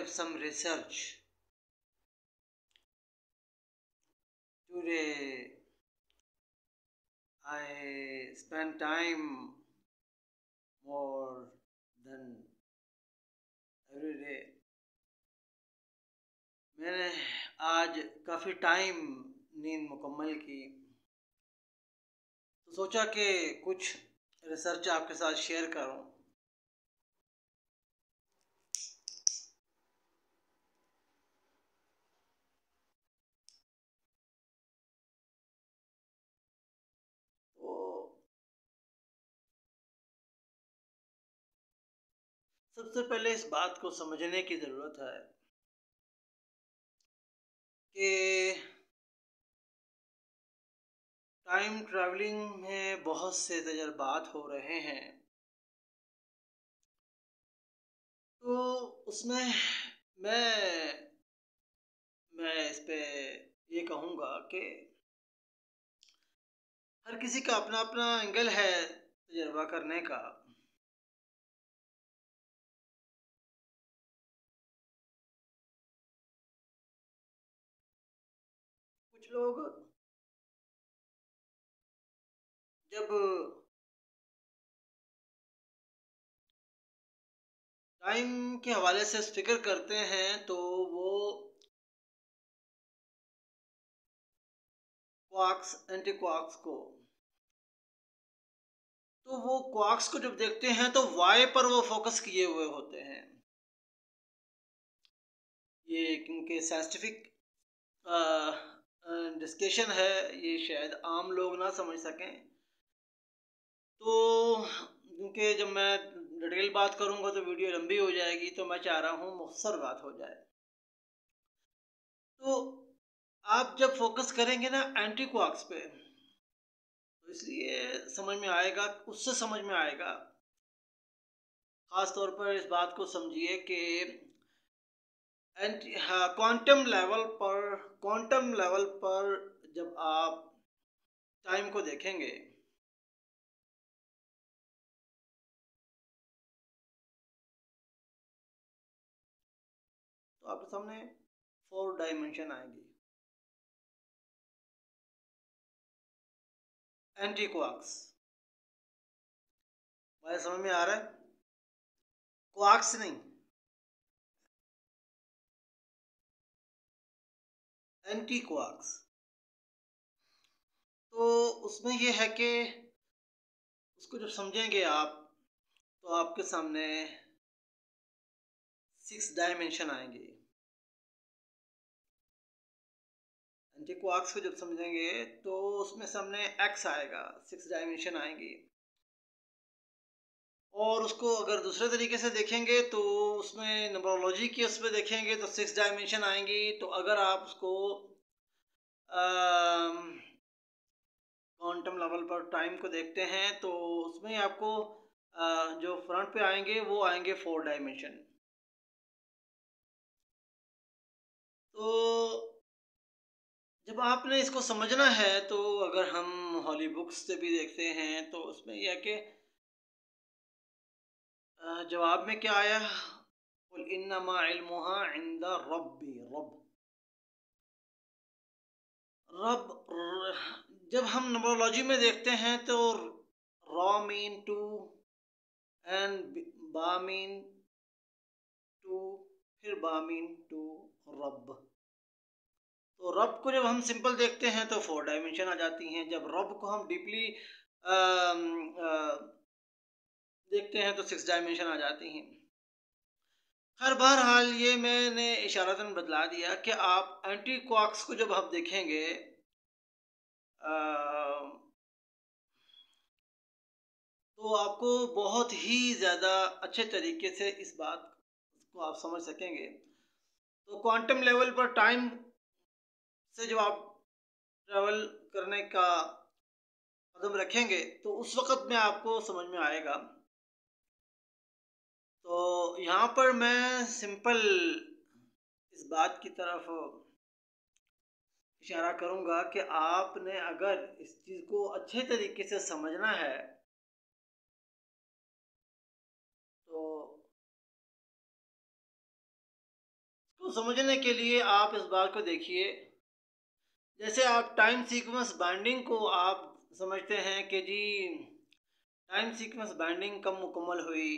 some research. Today I spent time more than every day. मैंने आज काफ़ी time नींद मुकम्मल की, तो सोचा कि कुछ रिसर्च आपके साथ शेयर करूं। तो सबसे पहले इस बात को समझने की ज़रूरत है कि टाइम ट्रैवलिंग में बहुत से तजर्बात हो रहे हैं। तो उसमें मैं इस पे ये कहूँगा कि हर किसी का अपना अपना एंगल है तजर्बा करने का। कुछ लोग जब टाइम के हवाले से फिक्र करते हैं तो वो क्वार्क्स, एंटी क्वार्क्स को वो क्वार्क्स को जब देखते हैं तो वाई पर वो फोकस किए हुए होते हैं। ये क्योंकि साइंटिफिक डिस्कशन है, ये शायद आम लोग ना समझ सकें। तो क्योंकि जब मैं डिटेल बात करूंगा तो वीडियो लंबी हो जाएगी, तो मैं चाह रहा हूँ मुख्तसर बात हो जाए। तो आप जब फोकस करेंगे ना एंटी क्वार्क्स पे, तो इसलिए समझ में आएगा, उससे समझ में आएगा। ख़ास तौर पर इस बात को समझिए कि क्वांटम लेवल पर जब आप टाइम को देखेंगे तो आपके सामने 4 डायमेंशन आएंगी। एंटी क्वार्क्स, मुझे समझ में आ रहा है? क्वार्क्स नहीं, एंटी क्वार्क्स। तो उसमें यह है कि उसको जब समझेंगे आप तो आपके सामने 6 डायमेंशन आएंगे। एंटी क्वार्क्स को जब समझेंगे तो उसमें सामने एक्स आएगा, 6 डायमेंशन आएंगी। और उसको अगर दूसरे तरीके से देखेंगे तो उसमें नंबरोलॉजी की उसमें देखेंगे तो 6 डायमेंशन आएंगी। तो अगर आप उसको क्वांटम लेवल पर टाइम को देखते हैं तो उसमें आपको जो फ्रंट पे आएंगे वो आएंगे 4 डायमेंशन। तो जब आपने इसको समझना है तो अगर हम हॉली बुक्स से भी देखते हैं तो उसमें यह है कि जवाब में क्या आया, कुल इन्नमा इल्मुहा इंदा रब्बी। जब हम नंबरोलॉजी में देखते हैं तो रॉ मीन 2 एंड बा मीन 2, फिर बा मीन 2 रब। तो रब को जब हम सिंपल देखते हैं तो 4 डायमेंशन आ जाती हैं। जब रब को हम डीपली देखते हैं तो 6 डायमेंशन आ जाती हैं। हर बहरहाल ये मैंने इशारतन बतला दिया कि आप एंटी क्वार्क्स को जब आप देखेंगे तो आपको बहुत ही ज़्यादा अच्छे तरीके से इस बात को आप समझ सकेंगे। तो क्वांटम लेवल पर टाइम से जब आप ट्रैवल करने का कदम रखेंगे तो उस वक़्त में आपको समझ में आएगा। तो यहाँ पर मैं सिंपल इस बात की तरफ इशारा करूँगा कि आपने अगर इस चीज़ को अच्छे तरीके से समझना है तो इसको समझने के लिए आप इस बात को देखिए, जैसे आप टाइम सीक्वेंस बाइंडिंग को आप समझते हैं कि जी टाइम सीक्वेंस बाइंडिंग कब मुकम्मल हुई,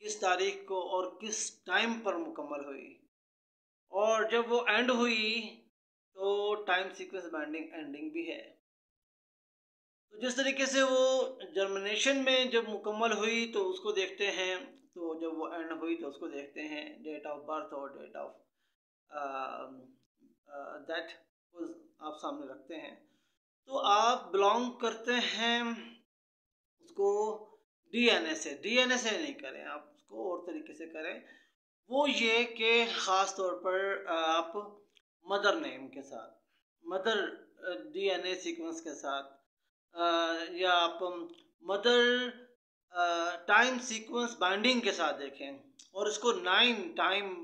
किस तारीख को और किस टाइम पर मुकम्मल हुई, और जब वो एंड हुई तो टाइम सीक्वेंस बाइंडिंग एंडिंग भी है। तो जिस तरीके से वो जर्मिनेशन में जब मुकम्मल हुई तो उसको देखते हैं, तो जब वो एंड हुई तो उसको देखते हैं, डेट ऑफ बर्थ और डेट ऑफ डेथ को आप सामने रखते हैं। तो आप बिलोंग करते हैं उसको डीएनए से। डीएनए से नहीं करें आप, उसको और तरीके से करें। वो ये कि ख़ास तौर पर आप मदर नेम के साथ, मदर डीएनए सीक्वेंस के साथ, या आप मदर टाइम सीक्वेंस बाइंडिंग के साथ देखें, और इसको 9 टाइम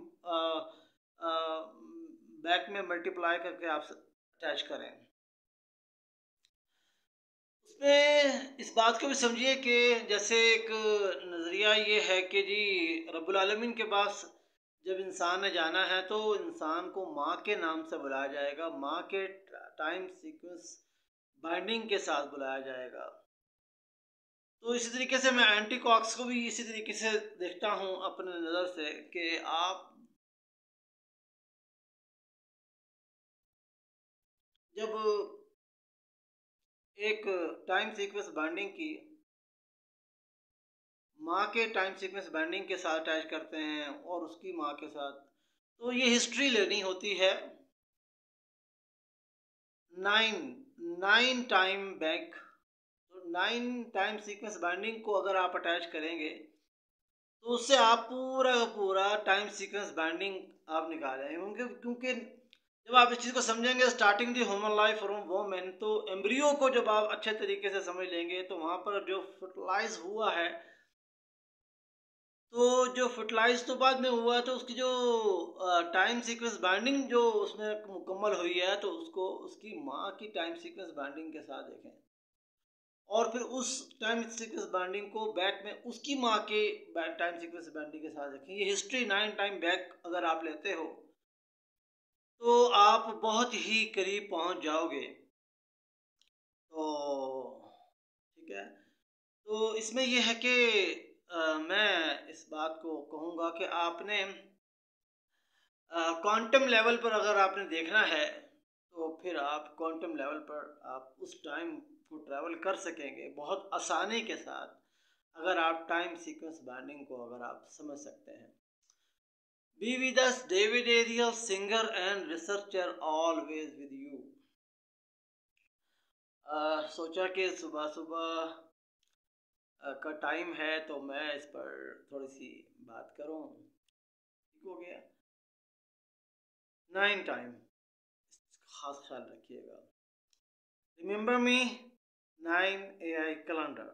बैक में मल्टीप्लाई करके आप अटैच करें। उसमें इस बात को भी समझिए कि जैसे एक नज़रिया ये है कि जी रब्बुल आलमीन के पास जब इंसान ने जाना है तो इंसान को माँ के नाम से बुलाया जाएगा, माँ के टाइम सीक्वेंस बाइंडिंग के साथ बुलाया जाएगा। तो इसी तरीके से मैं एंटी कॉक्स को भी इसी तरीके से देखता हूँ अपने नज़र से कि आप जब एक टाइम सीक्वेंस बाइंडिंग की माँ के टाइम सीक्वेंस बाइंडिंग के साथ अटैच करते हैं और उसकी माँ के साथ, तो ये हिस्ट्री लेनी होती है 9 टाइम बैक। तो 9 टाइम सीक्वेंस बाइंडिंग को अगर आप अटैच करेंगे तो उससे आप पूरा का पूरा टाइम सीक्वेंस बाइंडिंग आप निकालेंगे, क्योंकि जब आप इस चीज़ को समझेंगे starting the human life from women, तो एम्ब्रियो को जब आप अच्छे तरीके से समझ लेंगे तो वहाँ पर जो फर्टिलाइज हुआ है, तो जो फर्टिलाइज तो बाद में हुआ है, तो उसकी जो टाइम सीक्वेंस बाइंडिंग जो उसमें मुकम्मल हुई है, तो उसको उसकी माँ की टाइम सीक्वेंस बाइंडिंग के साथ देखें, और फिर उस टाइम सीक्वेंस बाइंडिंग को बैक में उसकी माँ के टाइम सीक्वेंस बाइंडिंग के साथ देखें। ये हिस्ट्री 9 टाइम बैक अगर आप लेते हो तो आप बहुत ही करीब पहुंच जाओगे। तो ठीक है, तो इसमें यह है कि मैं इस बात को कहूँगा कि आपने क्वांटम लेवल पर अगर आपने देखना है तो फिर आप क्वांटम लेवल पर आप उस टाइम को ट्रैवल कर सकेंगे बहुत आसानी के साथ, अगर आप टाइम सीक्वेंस बाइंडिंग को अगर आप समझ सकते हैं। Be with us, David Ariel, singer and researcher, always with you। सोचा कि सुबह सुबह का टाइम है तो मैं इस पर थोड़ी सी बात करूं। ठीक हो गया 9 टाइम, खास ख्याल रखिएगा। रिमेंबर मी 9 AI कैलेंडर।